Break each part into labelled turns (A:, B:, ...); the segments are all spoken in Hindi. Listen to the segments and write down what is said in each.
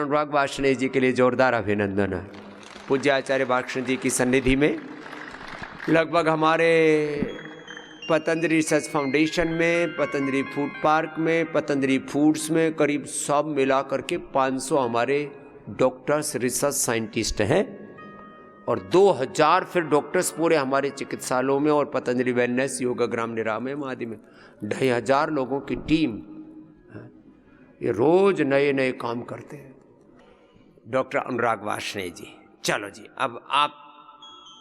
A: अनुराग वार्ष्णेय जी के लिए जोरदार अभिनंदन है। पूज्य आचार्य वार्ष्णेय जी की सन्निधि में लगभग हमारे पतंजलि रिसर्च फाउंडेशन में, पतंजलि फूड पार्क में, पतंजलि फूड्स में करीब सब मिला करके 500 हमारे डॉक्टर्स रिसर्च साइंटिस्ट हैं और 2000 फिर डॉक्टर्स पूरे हमारे चिकित्सालयों में और पतंजलि वेलनेस योगाग्राम निरामयम आदि में 2500 लोगों की टीम, ये रोज नए नए काम करते हैं। डॉक्टर अनुराग वार्ष्णेय जी, चलो जी अब आप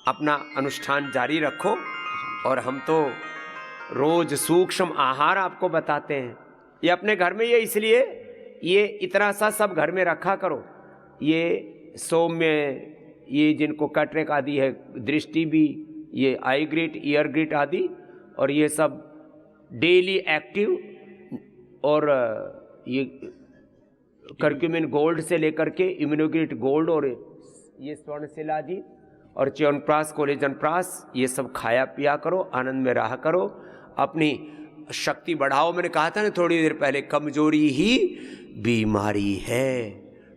A: अपना अनुष्ठान जारी रखो और हम तो रोज सूक्ष्म आहार आपको बताते हैं। ये अपने घर में ये इसलिए ये इतना सा सब घर में रखा करो। ये सौम्य, ये जिनको कैटरेक्ट आदि है, दृष्टि भी, ये आई ग्रिट, ईयर ग्रिट आदि, और ये सब डेली एक्टिव, और ये कर्क्यूमिन गोल्ड से लेकर के इम्यूनोग्रिट गोल्ड और ये स्वर्णशिला जी और च्यवनप्राश, कोलेजन प्राश, ये सब खाया पिया करो, आनंद में रहा करो, अपनी शक्ति बढ़ाओ। मैंने कहा था ना थोड़ी देर पहले, कमजोरी ही बीमारी है,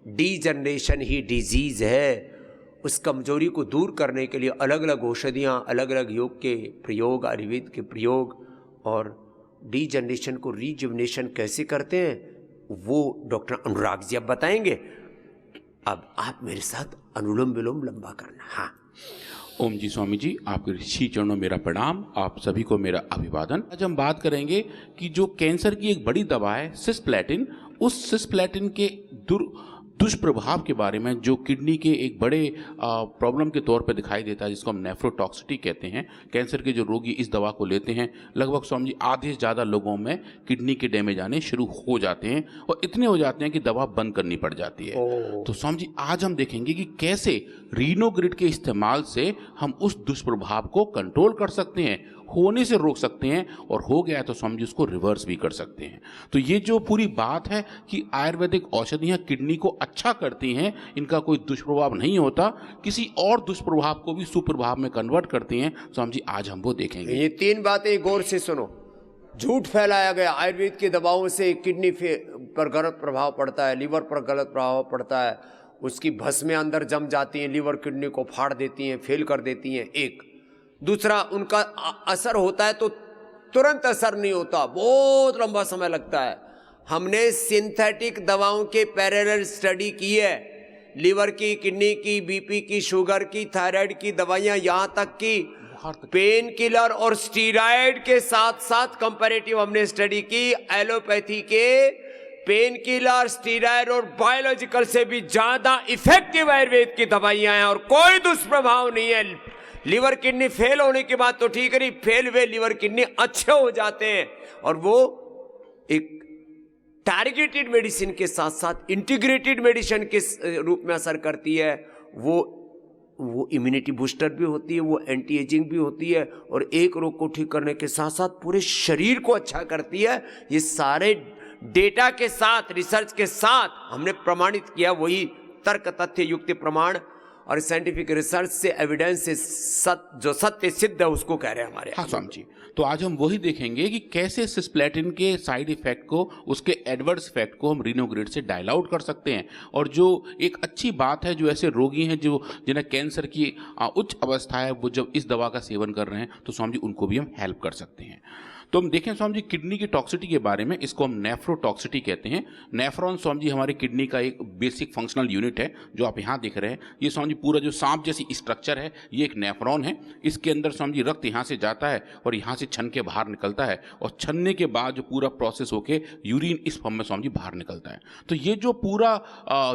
A: डीजनरेशन ही डिजीज है। उस कमजोरी को दूर करने के लिए अलग अलग औषधियाँ, अलग अलग योग के प्रयोग, आयुर्वेद के प्रयोग, और डीजनरेशन को रीजुवनेशन कैसे करते हैं वो डॉक्टर अनुराग जी अब बताएंगे। अब आप मेरे साथ अनुलोम विलोम लंबा करना। हाँ।
B: ओम जी स्वामी जी, आपके ऋषि चरणों मेरा प्रणाम, आप सभी को मेरा अभिवादन। आज हम बात करेंगे कि जो कैंसर की एक बड़ी दवा है सिस्प्लेटिन, उस सिस्प्लेटिन के दुष्प्रभाव के बारे में, जो किडनी के एक बड़े प्रॉब्लम के तौर पर दिखाई देता है, जिसको हम नेफ्रोटॉक्सिटी कहते हैं। कैंसर के जो रोगी इस दवा को लेते हैं, लगभग स्वामी जी आधे से ज़्यादा लोगों में किडनी के डैमेज आने शुरू हो जाते हैं और इतने हो जाते हैं कि दवा बंद करनी पड़ जाती है। तो स्वामी जी आज हम देखेंगे कि कैसे रीनोग्रिड के इस्तेमाल से हम उस दुष्प्रभाव को कंट्रोल कर सकते हैं, होने से रोक सकते हैं, और हो गया तो स्वामी जी उसको रिवर्स भी कर सकते हैं। तो ये जो पूरी बात है कि आयुर्वेदिक औषधियाँ किडनी को अच्छा करती हैं, इनका कोई दुष्प्रभाव नहीं होता, किसी और दुष्प्रभाव को भी सुप्रभाव में कन्वर्ट करती हैं, स्वामी जी आज हम वो देखेंगे।
A: ये 3 बातें गौर से सुनो। झूठ फैलाया गया आयुर्वेद की दवाओं से किडनी पर गलत प्रभाव पड़ता है, लीवर पर गलत प्रभाव पड़ता है, उसकी भस्में अंदर जम जाती हैं, लीवर किडनी को फाड़ देती हैं, फेल कर देती हैं। एक दूसरा, उनका असर होता है तो तुरंत असर नहीं होता, बहुत लंबा समय लगता है। हमने सिंथेटिक दवाओं के पैरेलल स्टडी की है, लीवर की, किडनी की, बीपी की, शुगर की, थायराइड की दवाइयां, यहाँ तक कि पेन किलर और स्टीरॉयड के साथ साथ कंपैरेटिव हमने स्टडी की। एलोपैथी के पेन किलर, स्टीरॉयड और बायोलॉजिकल से भी ज्यादा इफेक्टिव आयुर्वेद की दवाइयां हैं और कोई दुष्प्रभाव नहीं है। लीवर किडनी फेल होने के बाद तो ठीक है, नहीं फेल हुए लीवर किडनी अच्छे हो जाते हैं, और वो एक टारगेटेड मेडिसिन के साथ साथ इंटीग्रेटेड मेडिसिन के रूप में असर करती है। वो इम्यूनिटी बूस्टर भी होती है, वो एंटी एजिंग भी होती है, और एक रोग को ठीक करने के साथ साथ पूरे शरीर को अच्छा करती है। ये सारे डेटा के साथ, रिसर्च के साथ हमने प्रमाणित किया, वही तर्क तथ्य युक्ति प्रमाण और साइंटिफिक रिसर्च से, एविडेंस से जो सत्य सिद्ध है उसको कह रहे हैं हमारे।
B: हाँ स्वामी जी, तो आज हम वही देखेंगे कि कैसे सिस्प्लेटिन के साइड इफेक्ट को, उसके एडवर्स इफेक्ट को हम रीनोग्रिड से डायल आउट कर सकते हैं। और जो एक अच्छी बात है, जो ऐसे रोगी हैं जो जिन्हें कैंसर की उच्च अवस्था है, वो जब इस दवा का सेवन कर रहे हैं तो स्वामी जी उनको भी हम हेल्प कर सकते हैं। तो हम देखें स्वामी जी किडनी की टॉक्सिटी के बारे में, इसको हम नेफ्रोटॉक्सिटी कहते हैं। नेफ्रॉन स्वामी जी हमारी किडनी का एक बेसिक फंक्शनल यूनिट है, जो आप यहाँ देख रहे हैं। ये स्वामी जी पूरा जो सांप जैसी स्ट्रक्चर है, ये एक नेफ्रॉन है। इसके अंदर स्वामी जी रक्त यहाँ से जाता है और यहाँ से छन के बाहर निकलता है, और छनने के बाद जो पूरा प्रोसेस होके यूरिन इस फॉर्म में स्वामी जी बाहर निकलता है। तो ये जो पूरा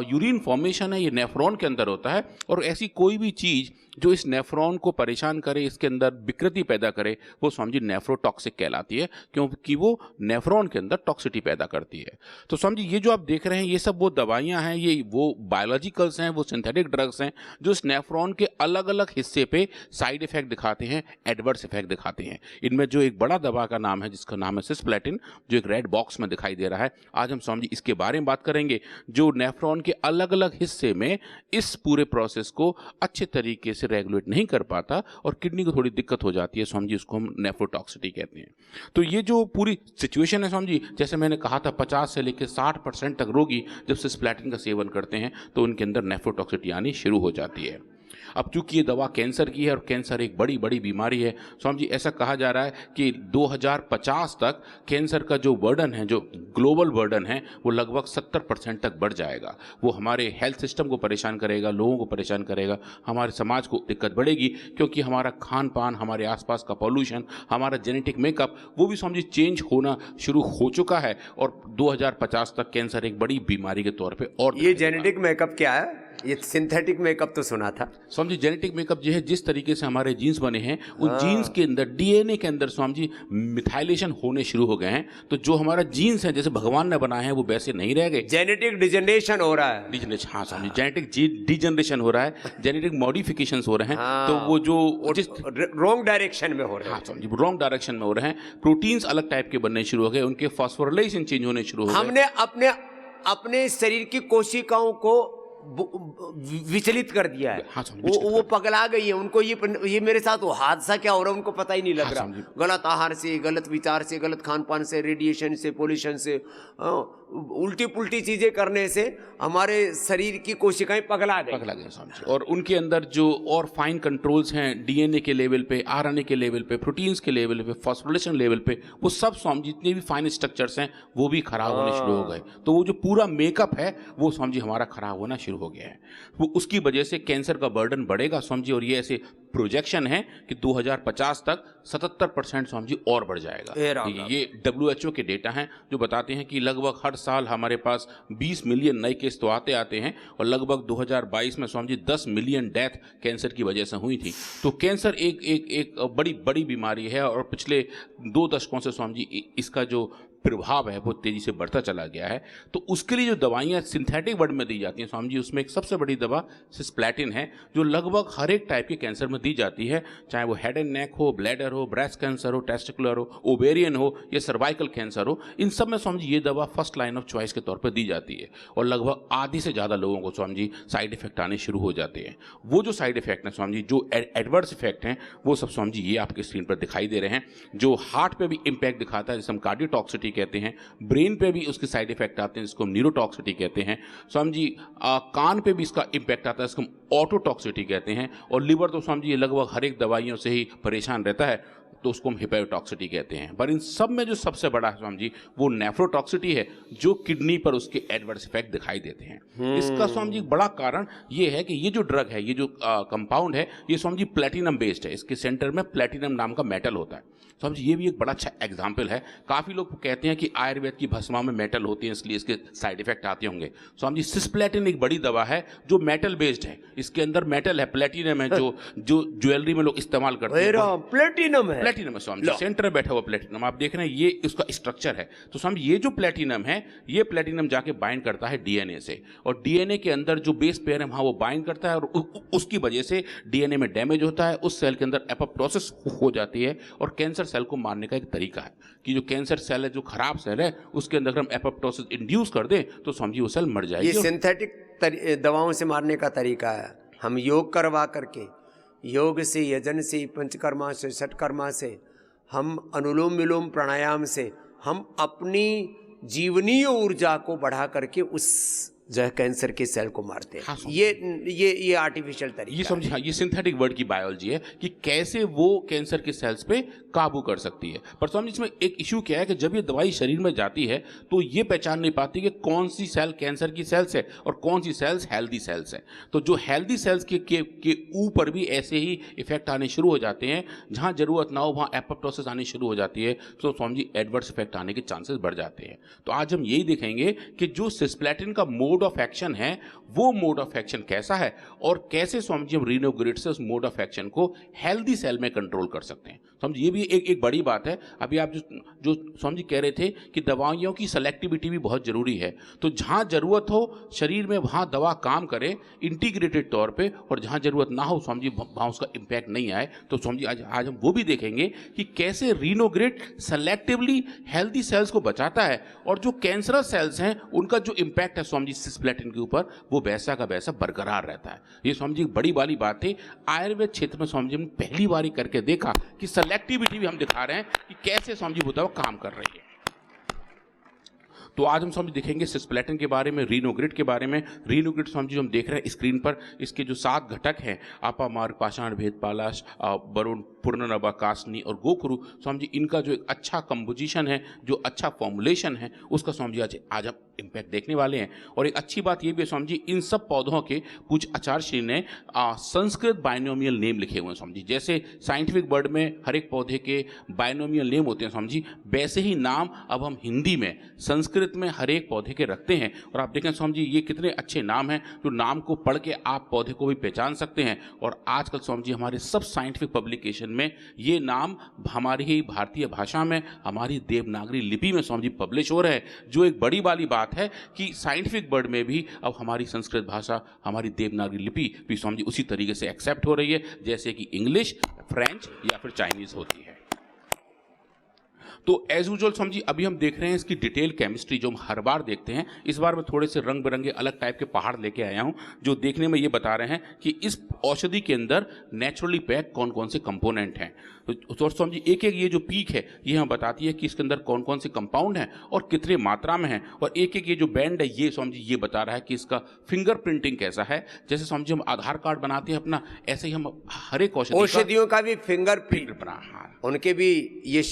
B: यूरिन फॉर्मेशन है, ये नेफ्रॉन के अंदर होता है। और ऐसी कोई भी चीज़ जो इस नेफ्रॉन को परेशान करे, इसके अंदर विकृति पैदा करे, वो स्वामी जी नेफ्रोटॉक्सिक कहलाती है, क्योंकि वो नेफ्रॉन के अंदर टॉक्सिटी पैदा करती है। तो स्वामी जी ये जो आप देख रहे हैं, ये सब वो दवाइयां हैं, ये वो बायोलॉजिकल्स हैं, वो सिंथेटिक ड्रग्स हैं, जो इस नेफ्रॉन के अलग अलग हिस्से पे साइड इफेक्ट दिखाते हैं, एडवर्स इफेक्ट दिखाते हैं। इनमें जो एक बड़ा दवा का नाम है, जिसका नाम है सिस्प्लेटिन, जो एक रेड बॉक्स में दिखाई दे रहा है, आज हम स्वामी जी इसके बारे में बात करेंगे, जो नेफ्रॉन के अलग अलग हिस्से में इस पूरे प्रोसेस को अच्छे तरीके से रेगुलेट नहीं कर पाता और किडनी को थोड़ी दिक्कत हो जाती है। स्वामी जी उसको हम नेफ्रोटॉक्सिटी कहते हैं। तो ये जो पूरी सिचुएशन है स्वामी जी, जैसे मैंने कहा था 50 से लेकर 60% तक रोगी जब सिस्प्लैटिन का सेवन करते हैं तो उनके अंदर नेफ्रोटॉक्सिसिटी आनी शुरू हो जाती है। अब चूंकि ये दवा कैंसर की है और कैंसर एक बड़ी बड़ी बीमारी है स्वामी जी, ऐसा कहा जा रहा है कि 2050 तक कैंसर का जो बर्डन है, जो ग्लोबल बर्डन है, वो लगभग 70% तक बढ़ जाएगा। वो हमारे हेल्थ सिस्टम को परेशान करेगा, लोगों को परेशान करेगा, हमारे समाज को दिक्कत बढ़ेगी, क्योंकि हमारा खान पान, हमारे आसपास का पॉल्यूशन, हमारा जेनेटिक मेकअप वो भी स्वामी जी चेंज होना शुरू हो चुका है और 2050 तक कैंसर एक बड़ी बीमारी के तौर पर। और
A: ये जेनेटिक मेकअप क्या है? ये सिंथेटिक मेकअप तो सुना था
B: स्वामी जी। जेनेटिक मेकअप जो है, जिस तरीके से हमारे जीन्स बने हैं उन जीन्स के अंदर, डीएनए के अंदर स्वामी जी मिथाइलेशन होने शुरू हो गए हैं। तो जो हमारा जीन्स है जैसे भगवान ने बनाए हैं वो वैसे नहीं रह गए।
A: जेनेटिक डिजनरेशन हो रहा है।
B: डिजनरेशन, हाँ स्वामी, जेनेटिक डिजनरेशन हो रहा है, जेनेटिक मॉडिफिकेशन हो रहे हैं। तो वो जो जिस
A: रॉन्ग डायरेक्शन में हो रहे हैं,
B: हाँ स्वामी जी, रॉन्ग डायरेक्शन में हो रहे हैं। प्रोटीन्स अलग टाइप के बनने शुरू हो गए, उनके फॉस्फोराइलेशन चेंज होने शुरू हो गए।
A: हमने अपने शरीर की कोशिकाओं को विचलित कर दिया है।
B: हाँ,
A: वो पगला गई है। उनको ये मेरे साथ वो हादसा क्या हो रहा है उनको पता ही नहीं लग रहा। गलत आहार से, गलत विचार से, गलत खान पान से, रेडिएशन से, पोल्यूशन से, उल्टी पुल्टी चीजें करने से हमारे शरीर की कोशिकाएं पगला गई
B: स्वामी जी। और उनके अंदर जो और फाइन कंट्रोल्स हैं डीएनए के लेवल पे, आरएनए के लेवल पे, प्रोटीन्स के लेवल पे, फॉस्फोरिलेशन लेवल पे, वो सब स्वामी जी जितने भी फाइन स्ट्रक्चर्स हैं वो भी खराब होने शुरू हो गए। तो वो जो पूरा मेकअप है वो स्वामी जी हमारा खराब होना शुरू हो गया है। वो उसकी वजह से कैंसर का बर्डन बढ़ेगा स्वामी जी। और ये ऐसे प्रोजेक्शन है कि 2050 तक 77% स्वामी जी और बढ़ जाएगा। ये WHO के डेटा हैं जो बताते हैं कि लगभग हर साल हमारे पास 20 मिलियन नए केस तो आते हैं और लगभग 2022 में Swami ji 10 million death cancer की वजह से हुई थी। तो कैंसर एक बड़ी बीमारी है और पिछले 2 दशकों से स्वामी जी इसका जो प्रभाव है वो तेजी से बढ़ता चला गया है। तो उसके लिए जो दवाइयाँ सिंथेटिक वर्ड में दी जाती हैं स्वामी जी, उसमें एक सबसे बड़ी दवा सिस्प्लैटिन है जो लगभग हर एक टाइप के कैंसर में दी जाती है, चाहे वो हेड एंड नेक हो, ब्लैडर हो, ब्रेस्ट कैंसर हो, टेस्टिकुलर हो, ओवेरियन हो या सर्वाइकल कैंसर हो। इन सब में स्वामी जी ये दवा फर्स्ट लाइन ऑफ चॉइस के तौर पर दी जाती है और लगभग आधी से ज़्यादा लोगों को स्वामी जी साइड इफेक्ट आने शुरू हो जाते हैं। वो जो साइड इफेक्ट हैं स्वामी जी, जो एडवर्स इफेक्ट हैं, वो सब स्वामी जी ये आपके स्क्रीन पर दिखाई दे रहे हैं। जो हार्ट पे भी इम्पैक्ट दिखाता है जिसे हम कार्डियोटॉक्सिसिटी कहते हैं, ब्रेन पे भी उसके साइड इफेक्ट आते हैं जिसको हम न्यूरोटॉक्सिसिटी कहते हैं स्वामी जी, कान पे भी इसका इम्पैक्ट आता है जिसको हम ऑटोटॉक्सिसिटी कहते हैं, और लिवर तो स्वामी जी ये लगभग हर एक दवाइयों से ही परेशान रहता है तो उसको हम हेपेटोटॉक्सिसिटी कहते हैं। पर इन सब में जो सबसे बड़ा है स्वामी जी वो नेफ्रोटॉक्सिसिटी है जो किडनी पर उसके एडवर्स इफेक्ट दिखाई देते हैं। इसका स्वामी जी बड़ा कारण ये है कि ये जो ड्रग है, ये जो कंपाउंड है, ये स्वामी जी प्लेटिनम बेस्ड है। इसके सेंटर में प्लेटिनम नाम का मेटल होता है स्वामी जी। ये भी एक बड़ा अच्छा एग्जाम्पल है। काफ़ी लोग कहते हैं कि आयुर्वेद की भस्मा में मेटल होती है इसलिए इसके साइड इफेक्ट आते होंगे। स्वामी जी सिस्प्लैटिन एक बड़ी दवा है जो मेटल बेस्ड है, इसके अंदर मेटल है, प्लेटिनम है, जो ज्वेलरी में लोग इस्तेमाल करते हैं।
A: प्लेटिनम है
B: स्वामी जी, सेंटर में बैठा हुआ प्लेटिनम आप देख रहे हैं, ये इसका स्ट्रक्चर है। तो स्वामी ये जो प्लेटिनम है, ये प्लेटिनम जाके बाइंड करता है डीएनए से, और डीएनए के अंदर जो बेस पेयर है वहाँ वो बाइंड करता है और उसकी वजह से डीएनए में डैमेज होता है, उस सेल के अंदर एपोप्टोसिस हो जाती है। और कैंसर सेल को मारने का एक तरीका है कि जो कैंसर सेल है, जो खराब सेल है, उसके अंदर हम एपोप्टोसिस इंड्यूस कर दें तो समझिए वो सेल मर जाएगी।
A: ये सिंथेटिक दवाओं से मारने का तरीका है। हम योग करवा करके, योग से, यजन से, पंचकर्मा से, षटकर्मा से, हम अनुलोम विलोम प्राणायाम से हम अपनी जीवनीय ऊर्जा को बढ़ा करके उस जो है कैंसर के सेल को मारते हैं।
B: हाँ,
A: ये आर्टिफिशियल तरीका,
B: ये समझिए। हाँ, ये सिंथेटिक वर्ड की बायोलॉजी है कि कैसे वो कैंसर के सेल्स पे काबू कर सकती है। पर स्वामी इसमें एक इशू क्या है कि जब ये दवाई शरीर में जाती है तो ये पहचान नहीं पाती कि कौन सी सेल कैंसर की सेल्स है और कौन सी सेल्स हेल्दी सेल्स है। तो जो हेल्दी सेल्स के ऊपर भी ऐसे ही इफेक्ट आने शुरू हो जाते हैं, जहाँ जरूरत ना हो वहाँ एपोप्टोसिस आनी शुरू हो जाती है, तो स्वामी जी एडवर्स इफेक्ट आने के चांसेस बढ़ जाते हैं। तो आज हम यही देखेंगे कि जो सिस्प्लैटिन का मोड ऑफ एक्शन है वो मोड ऑफ एक्शन कैसा है और कैसे स्वामी जी हम रीनोग्रिड से उस मोड ऑफ एक्शन को हेल्दी सेल में कंट्रोल कर सकते हैं। समझिए ये भी एक बड़ी बात है। अभी आप जो स्वामी जी कह रहे थे कि दवाइयों की सेलेक्टिविटी भी बहुत जरूरी है। तो जहाँ जरूरत हो शरीर में वहाँ दवा काम करे इंटीग्रेटेड तौर पे, और जहाँ जरूरत ना हो स्वामी जी वहाँ उसका इम्पैक्ट नहीं आए। तो स्वामी जी आज हम वो भी देखेंगे कि कैसे रीनोग्रिड सेलेक्टिवली हेल्दी सेल्स को बचाता है और जो कैंसरस सेल्स हैं उनका जो इम्पैक्ट है स्वामी जी सिस्प्लेटिन के ऊपर वो वैसा का वैसा बरकरार रहता है। ये स्वामी जी एक बड़ी वाली बात है। आयुर्वेद क्षेत्र में स्वामी जी ने पहली बार करके देखा कि सेलेक्टिविटी भी हम दिखा रहे हैं कि कैसे स्वामी जी वो काम कर रही है। तो आज हम स्वामी देखेंगे सिस्प्लेटिन के बारे में, रीनोग्रिड के बारे में। रीनोग्रिड स्वामी जी हम देख रहे हैं स्क्रीन पर, इसके जो 7 घटक हैं, आपा, मार्ग, पाषाण, भेद, पालाश, वरुण, पूर्णनभा, कासनी और गोखुरु, स्वामी जी इनका जो एक अच्छा कंपोजिशन है, जो अच्छा फॉर्मुलेशन है, उसका स्वामी जी आज हम इम्पैक्ट देखने वाले हैं। और एक अच्छी बात ये भी है स्वामी जी, इन सब पौधों के कुछ आचार्य ने संस्कृत बाइनोमियल नेम लिखे हुए हैं स्वामी जी। जैसे साइंटिफिक वर्ड में हर एक पौधे के बाइनोमियल नेम होते हैं स्वामी जी, वैसे ही नाम अब हम हिंदी में संस्कृत में हर एक पौधे के रखते हैं। और आप देखें स्वामी जी ये कितने अच्छे नाम हैं, जो नाम को पढ़ के आप पौधे को भी पहचान सकते हैं। और आजकल स्वामी जी हमारे सब साइंटिफिक पब्लिकेशन में ये नाम हमारी ही भारतीय भाषा में, हमारी देवनागरी लिपि में स्वामी जी पब्लिश हो रहे हैं, जो एक बड़ी वाली बात है कि साइंटिफिक वर्ड में भी अब हमारी संस्कृत भाषा, हमारी देवनागरी लिपि भी स्वामी जी उसी तरीके से एक्सेप्ट हो रही है जैसे कि इंग्लिश, फ्रेंच या फिर चाइनीज होती है। तो एज यूजुअल स्वामी जी अभी हम देख रहे हैं इसकी डिटेल केमिस्ट्री जो हम हर बार देखते हैं। इस बार मैं थोड़े से रंग बिरंगे अलग टाइप के पहाड़ लेके आया हूं, जो देखने में ये बता रहे हैं कि इस औषधि के अंदर नेचुरली पैक कौन कौन से कंपोनेंट हैं। तो स्वामी जी एक एक ये जो पीक है ये हमें बताती है कि इसके अंदर कौन कौन से कंपाउंड हैं और कितने मात्रा में हैं। और एक एक ये जो बैंड है ये स्वामी जी ये बता रहा है कि इसका फिंगर प्रिंटिंग कैसा है। जैसे स्वामी जी हम आधार कार्ड बनाते हैं अपना, ऐसे ही हम हर एक
A: औषधियों का भी फिंगर प्रिंट
B: बना,
A: उनके भी ये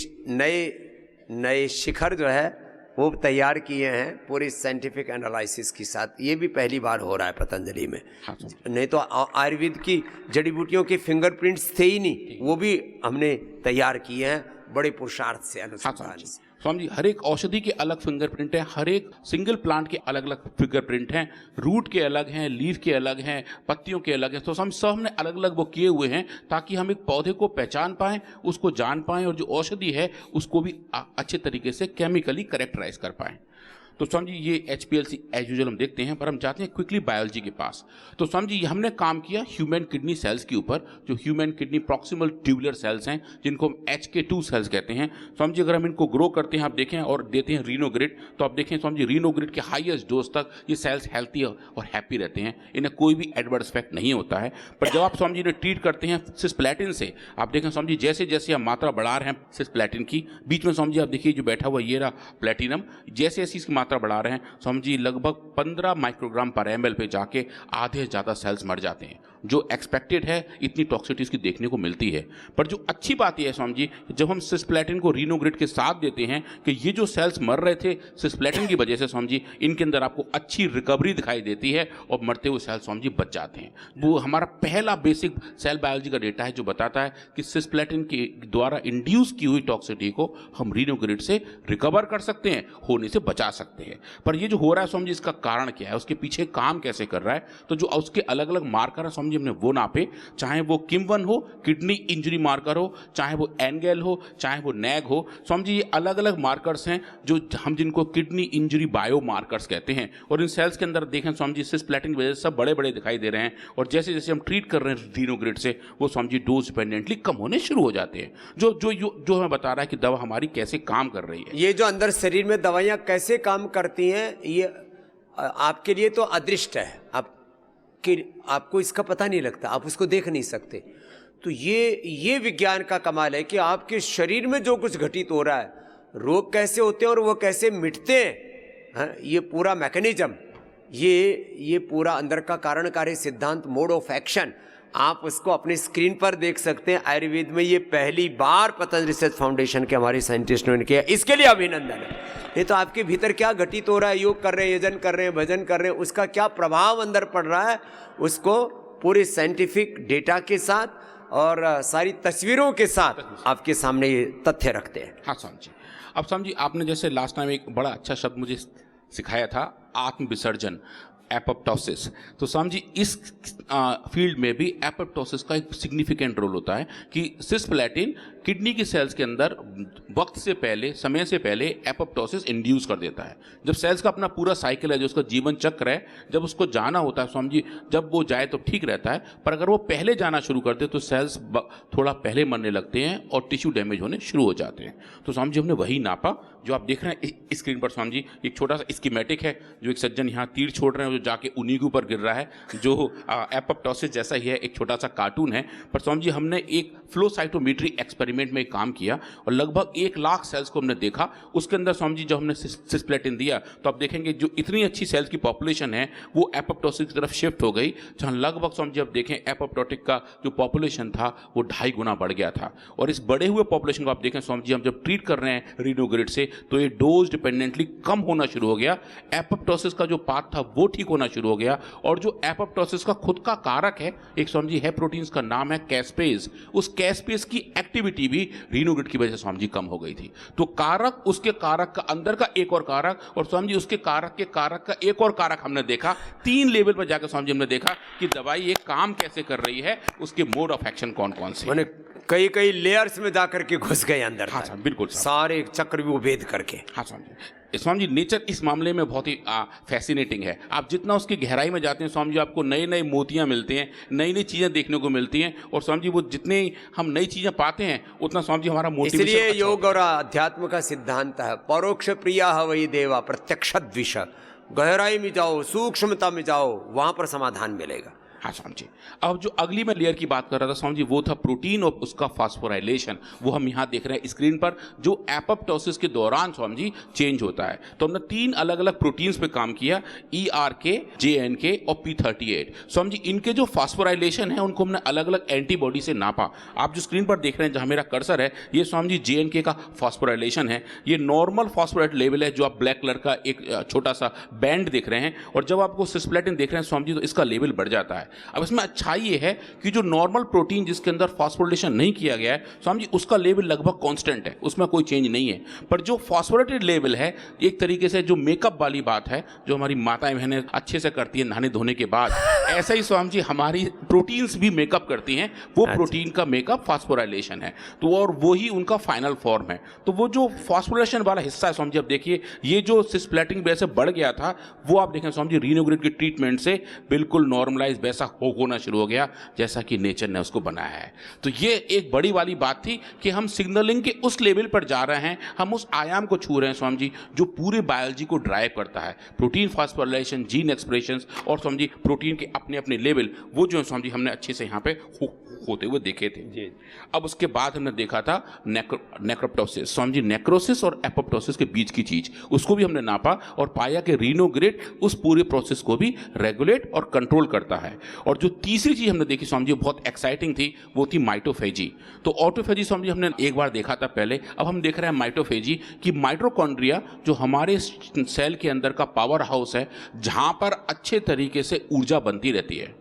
A: नए शिखर जो है वो तैयार किए हैं पूरी साइंटिफिक एनालिसिस के साथ। ये भी पहली बार हो रहा है पतंजलि में।
B: हाँ,
A: नहीं तो आयुर्वेद की जड़ी बूटियों के फिंगरप्रिंट्स थे ही नहीं, वो भी हमने तैयार किए हैं बड़े पुरुषार्थ से, अनुसंधान से।
B: स्वामी जी हर एक औषधि के अलग फिंगरप्रिंट है, हर एक सिंगल प्लांट के अलग अलग फिंगरप्रिंट हैं, रूट के अलग हैं, लीफ के अलग हैं, पत्तियों के अलग हैं। तो हम सब हमने अलग अलग वो किए हुए हैं ताकि हम एक पौधे को पहचान पाएं, उसको जान पाएं और जो औषधि है उसको भी अच्छे तरीके से केमिकली करेक्टराइज कर पाएं। तो स्वामी जी ये HPLC एज यूजुअल हम देखते हैं, पर हम जाते हैं क्विकली बायोलॉजी के पास। तो स्वामी जी हमने काम किया ह्यूमन किडनी सेल्स के ऊपर, जो human kidney proximal tubular cells हैं जिनको हम HK2 सेल्स कहते हैं। स्वामी जी अगर हम इनको ग्रो करते हैं, आप देखें और देते हैं रीनोग्रिड, तो आप देखें स्वामी जी रीनोग्रिड के हाईएस्ट डोज तक ये सेल्स हेल्थी और हैप्पी रहते हैं, इन्हें कोई भी एडवर्स इफेक्ट नहीं होता है। पर जब आप स्वामी जी इन्हें ट्रीट करते हैं सिस्प्लेटिन से, आप देखें स्वामी जी जैसे जैसे हम मात्रा बढ़ा रहे हैं सिस्प्लेटिन की, बीच में स्वामी जी आप देखिए जो बैठा हुआ ये रहा प्लेटिनम, जैसे जैसे इसकी मात्रा बढ़ा रहे हैं स्वामी जी लगभग 15 माइक्रोग्राम पर ml पे जाके आधे से ज़्यादा सेल्स मर जाते हैं। जो एक्सपेक्टेड है इतनी टॉक्सिसिटी इसकी देखने को मिलती है। पर जो अच्छी बात यह है स्वामी जी, जब हम सिस्प्लेटिन को रीनोग्रिड के साथ देते हैं कि ये जो सेल्स मर रहे थे सिस्प्लेटिन की वजह से स्वामी जी, इनके अंदर आपको अच्छी रिकवरी दिखाई देती है और मरते हुए सेल्स स्वामी जी बच जाते हैं। वो हमारा पहला बेसिक सेल बायोलॉजी का डेटा है जो बताता है कि सिस्प्लेटिन के द्वारा इंड्यूस की हुई टॉक्सिसिटी को हम रीनोग्रिड से रिकवर कर सकते हैं, होने से बचा सकते हैं। पर ये जो हो रहा है स्वामी जी इसका कारण क्या है, उसके पीछे काम कैसे कर रहा है, तो जो उसके अलग अलग मार्कर है स्वामी जी हमने वो नापे, चाहे वो किम1 हो, किडनी इंजरी मार्कर हो, चाहे वो एनगेल हो, चाहे वो नैग हो। स्वामी जी ये अलग अलग मार्कर्स हैं जो हम जिनको किडनी इंजरी बायो मार्कर्स कहते हैं। और इन सेल्स के अंदर देखें स्वामी जी सिस्प्लेटिन की वजह से सब बड़े बड़े दिखाई दे रहे हैं, और जैसे जैसे हम ट्रीट कर रहे हैं रीनोग्रिड से वो स्वामी जी डोज डिपेंडेंटली कम होने शुरू हो जाते हैं, जो हमें बता रहा है कि दवा हमारी कैसे काम कर रही है।
A: ये जो अंदर शरीर में दवाइयाँ कैसे काम करती हैं ये आपके लिए तो अदृष्ट है, आपको इसका पता नहीं लगता, आप उसको देख नहीं सकते। तो ये विज्ञान का कमाल है कि आपके शरीर में जो कुछ घटित हो रहा है, रोग कैसे होते हैं और वो कैसे मिटते हैं, ये पूरा मैकेनिज्म, ये पूरा अंदर का कारणकारी सिद्धांत, मोड ऑफ एक्शन, आप उसको अपनी स्क्रीन पर देख सकते हैं। आयुर्वेद में ये पहली बार पतंजलि रिसर्च फाउंडेशन के हमारे साइंटिस्टों ने किया, इसके लिए अभिनंदन है। ये तो आपके भीतर क्या घटित हो रहा है, योग कर रहे हैं, यजन कर रहे हैं, भजन कर रहे हैं, उसका क्या प्रभाव अंदर पड़ रहा है, उसको पूरे साइंटिफिक डेटा के साथ और सारी तस्वीरों के साथ आपके सामने ये तथ्य रखते हैं।
B: हाँ स्वामी जी, अब स्वामी जी आपने जैसे लास्ट टाइम एक बड़ा अच्छा शब्द मुझे सिखाया था, आत्म विसर्जन, एपोप्टोसिस। तो स्वामी जी इस फील्ड में भी एपोप्टोसिस का एक सिग्निफिकेंट रोल होता है कि सिस्प्लेटिन किडनी की सेल्स के अंदर वक्त से पहले, समय से पहले एपोप्टोसिस इंड्यूस कर देता है। जब सेल्स का अपना पूरा साइकिल है, जो उसका जीवन चक्र है, जब उसको जाना होता है स्वामी जी, जब वो जाए तो ठीक रहता है, पर अगर वो पहले जाना शुरू कर दे तो सेल्स थोड़ा पहले मरने लगते हैं और टिश्यू डैमेज होने शुरू हो जाते हैं। तो स्वामी जी हमने वही नापा जो आप देख रहे हैं स्क्रीन पर। स्वामी जी एक छोटा सा स्कीमेटिक है, जो एक सज्जन यहाँ तीर छोड़ रहे हैं, जो जाके उन्हीं के ऊपर गिर रहा है, जो एपोप्टोसिस जैसा ही है, एक छोटा सा कार्टून है। पर स्वामी जी हमने एक फ्लो साइटोमेट्री एक्सपेरिमेंट में काम किया और लगभग 1 लाख सेल्स को हमने देखा। उसके अंदर स्वामी जी जब हमने सिस्प्लेटिन दिया तो आप देखेंगे जो इतनी अच्छी सेल्स की पॉपुलेशन है वो एपोप्टोसिस की तरफ शिफ्ट हो गई, जहाँ लगभग स्वामी जी अब देखें एपोप्टोटिक का जो पॉपुलेशन था वो 2.5 गुना बढ़ गया था। और इस बढ़े हुए पॉपुलेशन को आप देखें स्वामी जी, हम जब ट्रीट कर रहे हैं रीनोग्रिड से तो ये डोज डिपेंडेंटली कम होना शुरू हो गया, एपोप्टोसिस का जो पाथ था वो ठीक होना शुरू हो गया। और जो एपोप्टोसिस का खुद का कारक है, एक स्वामी जी है प्रोटीन्स का नाम है कैस्पेज, उस कैस्पेज की एक्टिविटी भी रीनोग्रिड की वजह से स्वामी जी कम हो गई थी। तो कारक, उसके कारक का अंदर का एक और कारक, और स्वामी जी उसके कारक के कारक का एक और कारक हमने देखा। 3 लेवल पर जाकर स्वामी जी हमने देखा कि दवाई ये काम कैसे कर रही है, उसके मोड ऑफ एक्शन कौन कौन से।
A: मैंने कई लेयर्स में जाकर के घुस गए अंदर।
B: हाँ सर, बिल्कुल
A: सारे चक्रव्यूह भेद करके।
B: हाँ स्वामी जी, स्वामी जी नेचर इस मामले में बहुत ही फैसिनेटिंग है। आप जितना उसकी गहराई में जाते हैं स्वामी जी, आपको नए नए मोतियाँ मिलती हैं, नई नई चीज़ें देखने को मिलती हैं। और स्वामी जी वो जितने हम नई चीज़ें पाते हैं उतना स्वामी जी हमारा मोटिवेशन।
A: इसलिए योग और अध्यात्म का सिद्धांत है परोक्ष प्रिया वही देवा प्रत्यक्ष द्विष। गहराई में जाओ, सूक्ष्मता में जाओ, वहां पर समाधान मिलेगा।
B: हाँ स्वामी जी, अब जो अगली मैं लेयर की बात कर रहा था स्वामी जी, वो था प्रोटीन और उसका फास्फोराइलेशन। वो हम यहाँ देख रहे हैं स्क्रीन पर, जो एपोप्टोसिस के दौरान स्वामी जी चेंज होता है। तो हमने 3 अलग अलग प्रोटीन्स पे काम किया, ERK, JNK और P38। स्वामी जी इनके जो फास्फोराइलेशन है उनको हमने अलग अलग एंटीबॉडी से नापा। आप जो स्क्रीन पर देख रहे हैं जहाँ मेरा कर्सर है, ये स्वामी जी JNK का फास्फोराइलेशन है। ये नॉर्मल फास्फोराइलेट लेवल है, जो आप ब्लैक कलर का एक छोटा सा बैंड देख रहे हैं। और जब आपको सिस्प्लेटिन देख रहे हैं स्वामी जी, तो इसका लेवल बढ़ जाता है। अब इसमें अच्छाई ये है कि जो नॉर्मल प्रोटीन जिसके अंदर फास्फोरिलेशन नहीं किया गया है स्वामी जी, उसका लेवल लगभग कांस्टेंट है, उसमें कोई चेंज नहीं है। पर जो फास्फोरेटेड लेवल है, एक तरीके से जो मेकअप वाली बात है, जो हमारी माताएं बहनें अच्छे से करती हैं नहाने धोने के बाद, ऐसा ही स्वामी जी हमारी प्रोटीन्स भी मेकअप करती हैं। वो प्रोटीन का मेकअप फास्फोराइलेशन है, तो और वही उनका फाइनल फॉर्म है। तो वो जो फास्फोरिलेशन वाला हिस्सा है स्वामी जी, अब देखिए ये जो सिस्प्लेटिन वजह से बढ़ गया था, वो आप देखें स्वामी जी रीनोग्रिड की ट्रीटमेंट से बिल्कुल नॉर्मलाइज वैसा होना शुरू हो गया जैसा कि नेचर ने उसको बनाया है। तो ये एक बड़ी वाली बात थी कि हम सिग्नलिंग के उस लेवल पर जा रहे हैं, हम उस आयाम को छू रहे हैं स्वामी जी, जो पूरे बायोलॉजी को ड्राइव करता है। प्रोटीन फास्फोराइलेशन, जीन एक्सप्रेशंस और स्वामी जी प्रोटीन के अपने अपने लेवल, वो जो है स्वामी जी हमने अच्छे से यहाँ पे होते हुए देखे थे जी। अब उसके बाद हमने देखा था नेक्रोप्टोसिस। स्वामी जी नेक्रोसिस और एपोप्टोसिस के बीच की चीज, उसको भी हमने नापा और पाया कि रीनोग्रिड उस पूरे प्रोसेस को भी रेगुलेट और कंट्रोल करता है। और जो तीसरी चीज हमने देखी स्वामी जी बहुत एक्साइटिंग थी, वो थी माइटोफेजी। तो ऑटोफेजी स्वामी जी हमने एक बार देखा था पहले, अब हम देख रहे हैं माइटोफेजी कि माइटोकॉन्ड्रिया जो हमारे सेल के अंदर का पावर हाउस है, जहां पर अच्छे तरीके से ऊर्जा बनती रहती है।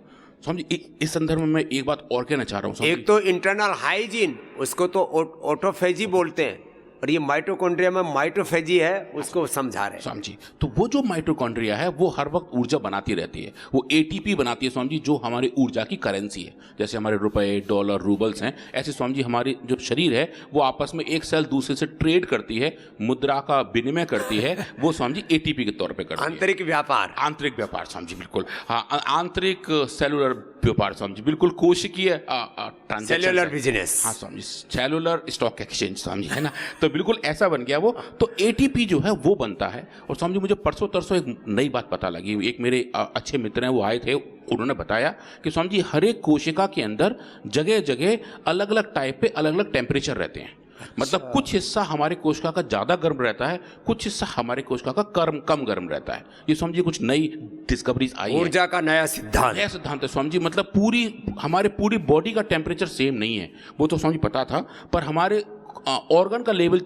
B: स्वामी जी इस संदर्भ में मैं एक बात और कहना चाह रहा हूँ।
A: एक तो इंटरनल हाइजीन, उसको तो ऑटोफेजी बोलते हैं, और ये माइटोकॉन्ड्रिया में माइटोफेजी है, उसको समझा रहे हैं
B: स्वामी जी। तो वो जो माइटोकॉन्ड्रिया है वो हर वक्त ऊर्जा बनाती रहती है, वो ATP बनाती है स्वामी जी, जो हमारी ऊर्जा की करेंसी है। जैसे हमारे रुपए, डॉलर, रूबल्स हैं, ऐसे स्वामी जी हमारी जो शरीर है वो आपस में एक सेल दूसरे से ट्रेड करती है, मुद्रा का विनिमय करती है, वो स्वामी जी ATP के तौर पर करती है।
A: आंतरिक व्यापार,
B: आंतरिक व्यापार स्वामी जी, बिल्कुल। हाँ, आंतरिक सेलुलर व्यापार स्वामी जी, बिल्कुल कोशिकीय
A: सेलुलर बिजनेस।
B: हाँ Swami ji, cellular stock exchange Swami ji, है ना। तो बिल्कुल ऐसा बन गया वो। तो ATP जो है वो बनता है। और समझो मुझे परसों तरसों एक नई बात पता लगी, एक मेरे अच्छे मित्र हैं, वो आए थे, उन्होंने बताया कि स्वामी जी हर एक कोशिका के अंदर जगह जगह अलग अलग टाइप पे अलग अलग टेम्परेचर रहते हैं। मतलब कुछ हिस्सा हमारे कोशिका का ज्यादा गर्म रहता है, कुछ हिस्सा हमारे कोशिका का कम गर्म रहता है। ये स्वामी जी कुछ नई डिस्कवरीज आई है,
A: ऊर्जा का नया सिद्धांत
B: है स्वामी जी। मतलब हमारे पूरी बॉडी का टेम्परेचर सेम नहीं है, वो तो स्वामी जी पता था, पर हमारे ऑर्गन का लेवल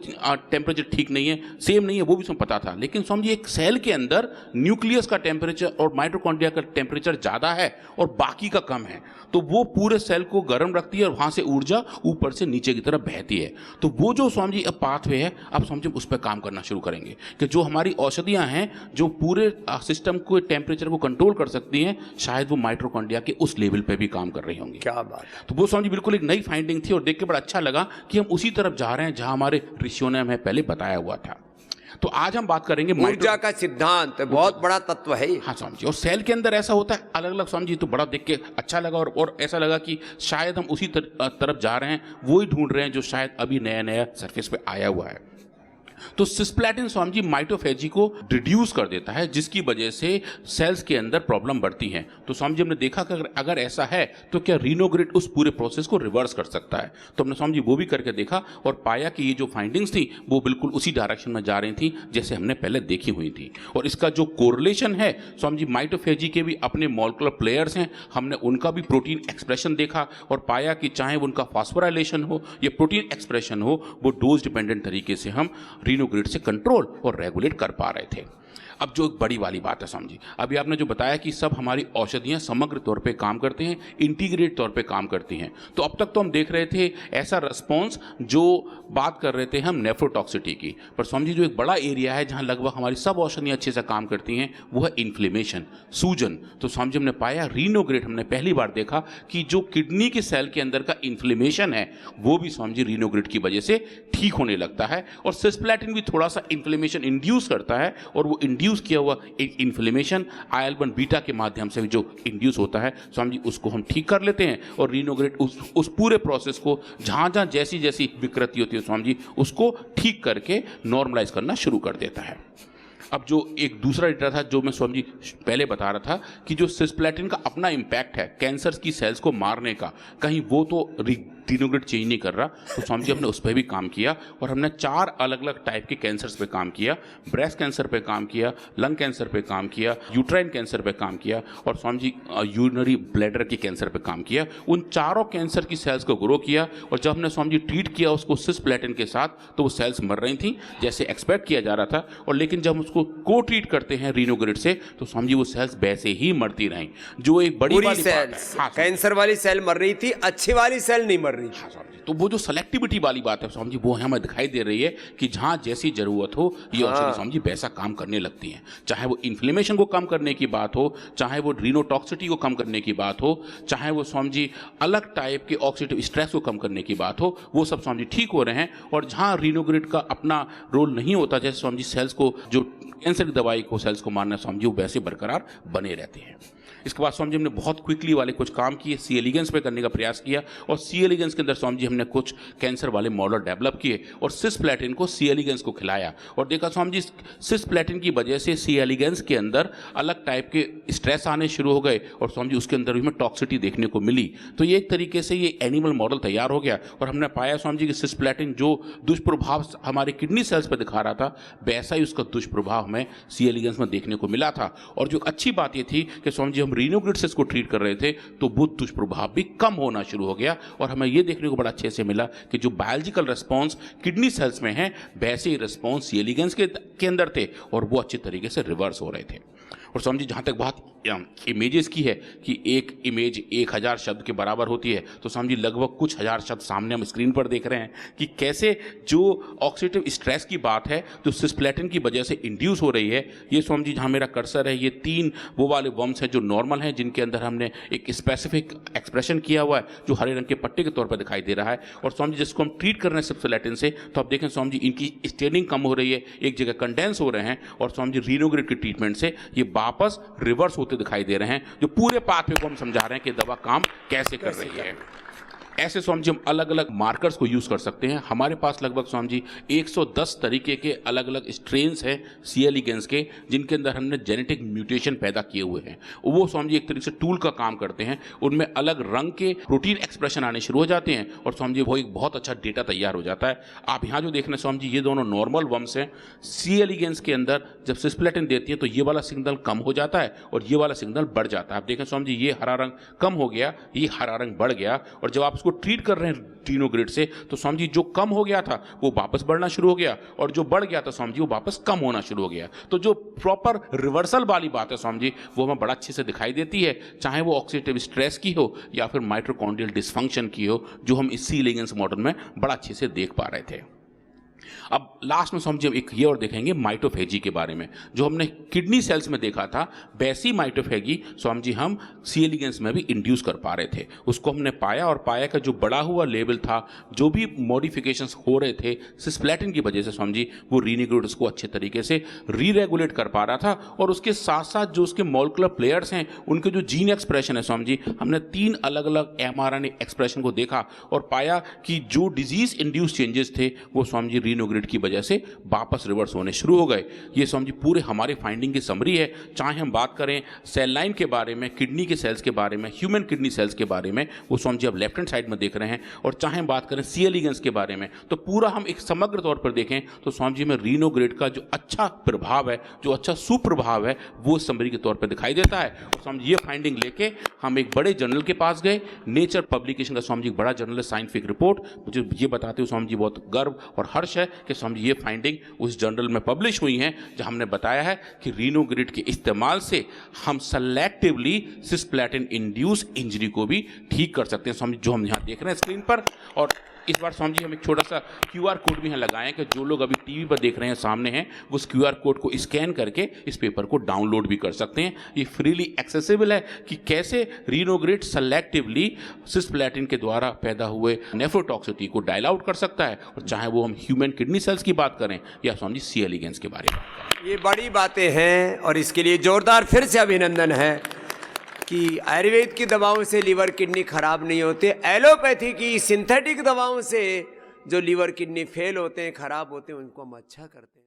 B: टेम्परेचर ठीक नहीं है, सेम नहीं है, वो भी उसमें पता था। लेकिन स्वामी जी एक सेल के अंदर न्यूक्लियस का टेम्परेचर और माइटोकॉन्ड्रिया का टेम्परेचर ज़्यादा है और बाकी का कम है, तो वो पूरे सेल को गर्म रखती है और वहाँ से ऊर्जा ऊपर से नीचे की तरफ बहती है। तो वो जो स्वामी जी अब पाथवे है, अब स्वामी जी उस पर काम करना शुरू करेंगे कि जो हमारी औषधियाँ हैं जो पूरे सिस्टम को टेम्परेचर को कंट्रोल कर सकती हैं, शायद वो माइटोकॉन्ड्रिया के उस लेवल पे भी काम कर रही होंगी।
A: क्या बात है।
B: तो वो स्वामी जी बिल्कुल एक नई फाइंडिंग थी और देख के बड़ा अच्छा लगा कि हम उसी तरफ जा रहे हैं जहां हमारे ऋषियों ने हमें पहले बताया हुआ था। तो आज हम बात करेंगे
A: ऊर्जा का सिद्धांत, बहुत बड़ा तत्व है ये।
B: हाँ स्वामी जी, और सेल के अंदर ऐसा होता है अलग अलग स्वामी जी, तो बड़ा देख के अच्छा लगा और ऐसा लगा कि शायद हम उसी तरफ जा रहे हैं, वो ही ढूंढ रहे हैं जो शायद अभी नया नया सरफेस पे आया हुआ है। तो सिस्प्लैटिन स्वामी जी माइटोफेजी को रिड्यूस कर देता है, जिसकी वजह से सेल्स के अंदर प्रॉब्लम बढ़ती हैं। तो स्वामी जी हमने देखा कि अगर ऐसा है तो क्या रीनोग्रिड उस पूरे प्रोसेस को रिवर्स कर सकता है। तो हमने स्वामी जी वो भी करके देखा और पाया कि ये जो फाइंडिंग्स थी वो बिल्कुल उसी डायरेक्शन में जा रही थी जैसे हमने पहले देखी हुई थी। और इसका जो कोरिलेशन है स्वामी जी, माइटोफेजी के भी अपने मॉलिक्यूलर प्लेयर्स हैं, हमने उनका भी प्रोटीन एक्सप्रेशन देखा और पाया कि चाहे उनका फास्फोराइलेशन हो या प्रोटीन एक्सप्रेशन हो, वो डोज डिपेंडेंट तरीके से हम रीनोग्रिड से कंट्रोल और रेगुलेट कर पा रहे थे। अब जो एक बड़ी वाली बात है स्वामी जी, अभी आपने जो बताया कि सब हमारी औषधियाँ समग्र तौर पे काम करते हैं, इंटीग्रेट तौर पे काम करती हैं। तो अब तक तो हम देख रहे थे ऐसा रिस्पॉन्स, जो बात कर रहे थे हम नेफ्रोटॉक्सिटी की, पर स्वामी जी जो एक बड़ा एरिया है जहाँ लगभग हमारी सब औषधियाँ अच्छे से काम करती हैं वो है इन्फ्लेमेशन, सूजन। तो स्वामी जी हमने पाया रीनोग्रिड, हमने पहली बार देखा कि जो किडनी के सेल के अंदर का इन्फ्लेमेशन है वो भी स्वामी जी रीनोग्रिड की वजह से ठीक होने लगता है। और सिस्प्लैटिन भी थोड़ा सा इन्फ्लेमेशन इंड्यूस करता है और वो इंड्यूस किया हुआ इन्फ्लेमेशन IL-1 बीटा के माध्यम से जो इंड्यूस होता है स्वामी जी, उसको हम ठीक कर लेते हैं और रीनोग्रिड उस पूरे प्रोसेस को जहाँ जहाँ जैसी जैसी विकृति होती है स्वामी जी उसको ठीक करके नॉर्मलाइज करना शुरू कर देता है। अब जो एक दूसरा डेटा था जो मैं स्वामी जी पहले बता रहा था कि जो सिस्प्लैटिन का अपना इम्पैक्ट है कैंसर की सेल्स को मारने का, कहीं वो तो रीनोग्रिड चेंज नहीं कर रहा। तो स्वामी जी हमने उस पर भी काम किया और हमने 4 अलग अलग टाइप के कैंसर्स पे काम किया। ब्रेस्ट कैंसर पे काम किया, लंग कैंसर पे काम किया, यूट्राइन कैंसर पे काम किया और स्वामी जी यूरिनरी ब्लैडर के कैंसर पे काम किया। उन चारों कैंसर की सेल्स को ग्रो किया और जब हमने स्वामी जी ट्रीट किया उसको सिस्प्लैटिन के साथ तो वो सेल्स मर रही थी जैसे एक्सपेक्ट किया जा रहा था। और लेकिन जब हम उसको को ट्रीट करते हैं रीनोग्रिड से तो स्वामी जी वो सेल्स वैसे ही मरती रहीं, जो एक बड़ी वाली बात है। हाँ,
A: कैंसर वाली सेल मर रही थी, अच्छी वाली सेल नहीं मर रही थी।
B: हाँ, तो वो जो सेलेक्टिविटी वाली बात है स्वामी जी वो हमें दिखाई दे रही है कि जहाँ जैसी जरूरत हो ये औषधि स्वामी जी वैसा काम करने लगती हैं। चाहे वो इन्फ्लेमेशन को कम करने की बात हो, चाहे वो रीनोटॉक्सिटी को कम करने की बात हो, चाहे वो स्वामी जी अलग टाइप के ऑक्सीडेटिव स्ट्रेस को कम करने की बात हो, वो सब स्वामी जी ठीक हो रहे हैं। और जहाँ रीनोग्रिड का अपना रोल नहीं होता, जैसे स्वामी जी सेल्स को जो कैंसर की दवाई को सेल्स को मारना स्वामी जी वो वैसे बरकरार बने रहते हैं। इसके बाद स्वामी जी हमने बहुत क्विकली वाले कुछ काम किए, सी एलिगेंस पे करने का प्रयास किया और सी एलिगेंस के अंदर स्वामी जी हमने कुछ कैंसर वाले मॉडल डेवलप किए और सिस्प्लैटिन को सी एलिगेंस को खिलाया और देखा स्वामी जी सिस्प्लैटिन की वजह से सी एलिगेंस के अंदर अलग टाइप के स्ट्रेस आने शुरू हो गए और स्वामी जी उसके अंदर भी हमें टॉक्सिटी देखने को मिली। तो ये एक तरीके से ये एनिमल मॉडल तैयार हो गया और हमने पाया स्वामी जी कि सिस्प्लैटिन जो दुष्प्रभाव हमारे किडनी सेल्स पर दिखा रहा था वैसा ही उसका दुष्प्रभाव हमें सी एलिगेंस में देखने को मिला था। और जो अच्छी बात ये थी कि स्वामी जी हम रीनोग्रिड से इसको ट्रीट कर रहे थे तो वो दुष्प्रभाव भी कम होना शुरू हो गया और हमें ये देखने को बड़ा अच्छे से मिला कि जो बायोलॉजिकल रिस्पॉन्स किडनी सेल्स में है वैसे ही रिस्पॉन्स सी एलिगेंस के अंदर थे और वो अच्छे तरीके से रिवर्स हो रहे थे। और स्वामी जी जहाँ तक बात इमेजेस की है कि एक इमेज 1000 शब्द के बराबर होती है, तो स्वामी जी लगभग कुछ हज़ार शब्द सामने हम स्क्रीन पर देख रहे हैं कि कैसे जो ऑक्सीडेटिव स्ट्रेस की बात है जो सिस्प्लैटिन की वजह से इंड्यूस हो रही है। ये स्वामी जी जहाँ मेरा कर्सर है ये 3 वो वाले वर्म्स हैं जो नॉर्मल हैं, जिनके अंदर हमने एक स्पेसिफिक एक्सप्रेशन किया हुआ है जो हरे रंग के पट्टे के तौर पर दिखाई दे रहा है। और स्वामी जी जिसको हम ट्रीट कर रहे हैं सिस्प्लैटिन से, तो आप देखें स्वामी जी इनकी स्टेनिंग कम हो रही है, एक जगह कंडेंस हो रहे हैं और स्वामी जी रीनोग्रिड के ट्रीटमेंट से ये वापस रिवर्स होते दिखाई दे रहे हैं, जो पूरे पाथवे को हम समझा रहे हैं कि दवा काम कैसे कर रही है। ऐसे स्वामी जी हम अलग अलग मार्कर्स को यूज़ कर सकते हैं। हमारे पास लगभग स्वामी जी 110 तरीके के अलग अलग स्ट्रेन्स हैं सी एलिगेंस के, जिनके अंदर हमने जेनेटिक म्यूटेशन पैदा किए हुए हैं। वो स्वामी जी एक तरीके से टूल का काम करते हैं, उनमें अलग रंग के प्रोटीन एक्सप्रेशन आने शुरू हो जाते हैं और स्वामी जी वो एक बहुत अच्छा डेटा तैयार हो जाता है। आप यहाँ जो देख रहे हैं स्वामी जी ये दोनों नॉर्मल वर्म्स हैं। सी एलिगेंस के अंदर जब सिस्प्लैटिन देती है तो ये वाला सिग्नल कम हो जाता है और ये वाला सिग्नल बढ़ जाता है। आप देखें स्वामी जी ये हरा रंग कम हो गया, ये हरा रंग बढ़ गया और जब आप उसको ट्रीट कर रहे हैं रीनोग्रिड से, तो स्वामी जी जो कम हो गया था वो वापस बढ़ना शुरू हो गया, और जो बढ़ गया था स्वामी जी वो वापस कम होना शुरू हो गया। तो जो प्रॉपर रिवर्सल वाली बात है स्वामी जी, वो हमें बड़ा अच्छे से दिखाई देती है, चाहे वो ऑक्सीडेटिव स्ट्रेस की हो या फिर माइटोकॉन्ड्रियल डिसफंक्शन की हो, जो हम इस सी एलिगेंस मॉडल में बड़ा अच्छे से देख पा रहे थे। अब लास्ट में समझिए एक ये और देखेंगे माइटोफेजी के बारे में। जो हमने किडनी सेल्स में देखा था, वैसी माइटोफेजी स्वामी जी हम सी एलिगेंस में भी इंड्यूस कर पा रहे थे। उसको हमने पाया, और पाया का जो बढ़ा हुआ लेवल था, जो भी मॉडिफिकेशंस हो रहे थे सिस्प्लेटिन की वजह से स्वामी जी, वो रीनिग्रोड उसको अच्छे तरीके से री रेगुलेट कर पा रहा था। और उसके साथ साथ जो उसके मॉलिक्यूलर प्लेयर्स हैं, उनके जो जीन एक्सप्रेशन है स्वामी जी, हमने 3 अलग अलग mRNA एक्सप्रेशन को देखा और पाया कि जो डिजीज इंड्यूस चेंजेस थे वो स्वामी जी रीनोग्रिड की वजह से वापस रिवर्स होने शुरू हो गए। ये स्वामी जी पूरे हमारे फाइंडिंग की समरी है। चाहे हम बात करें सेल लाइन के बारे में, किडनी के सेल्स के बारे में, ह्यूमन किडनी सेल्स के बारे में, वो स्वामी जी अब लेफ्ट हैंड साइड में देख रहे हैं, और चाहे हम बात करें सी एलिगेंस के बारे में, तो पूरा हम एक समग्र तौर पर देखें तो स्वामी जी में रीनोग्रिड का जो अच्छा प्रभाव है, जो अच्छा सुप्रभाव है, वो समरी के तौर पर दिखाई देता है। और स्वामी जी ये फाइंडिंग लेके हम एक बड़े जर्नल के पास गए, नेचर पब्लिकेशन का स्वामी जी बड़ा जर्नल है, साइंटिफिक रिपोर्ट। मुझे ये बताते हुए स्वामी जी बहुत गर्व और हर्ष है कि स्वामी जी ये फाइंडिंग उस जर्नल में पब्लिश हुई हैं, जहां हमने बताया है कि रीनोग्रिड के इस्तेमाल से हम सेलेक्टिवली सिस्प्लेटिन इंड्यूस इंजरी को भी ठीक कर सकते हैं, स्वामी जो हम यहाँ देख रहे हैं स्क्रीन पर। और इस बार स्वामी जी हम एक छोटा सा QR कोड भी यहाँ लगाएं कि जो लोग अभी टीवी पर देख रहे हैं सामने हैं, वो उस QR कोड को स्कैन करके इस पेपर को डाउनलोड भी कर सकते हैं। ये फ्रीली एक्सेसिबल है कि कैसे रीनोग्रिड सेलेक्टिवली सिस्प्लेटिन के द्वारा पैदा हुए नेफ्रोटॉक्सिटी को डायल आउट कर सकता है, और चाहे वो हम ह्यूमन किडनी सेल्स की बात करें या स्वामी जी सी एलिगेंस के बारे में।
A: ये बड़ी बातें हैं, और इसके लिए जोरदार फिर से अभिनंदन है कि आयुर्वेद की दवाओं से लीवर किडनी खराब नहीं होते, एलोपैथी की सिंथेटिक दवाओं से जो लीवर किडनी फेल होते हैं, खराब होते हैं, उनको हम अच्छा करते हैं।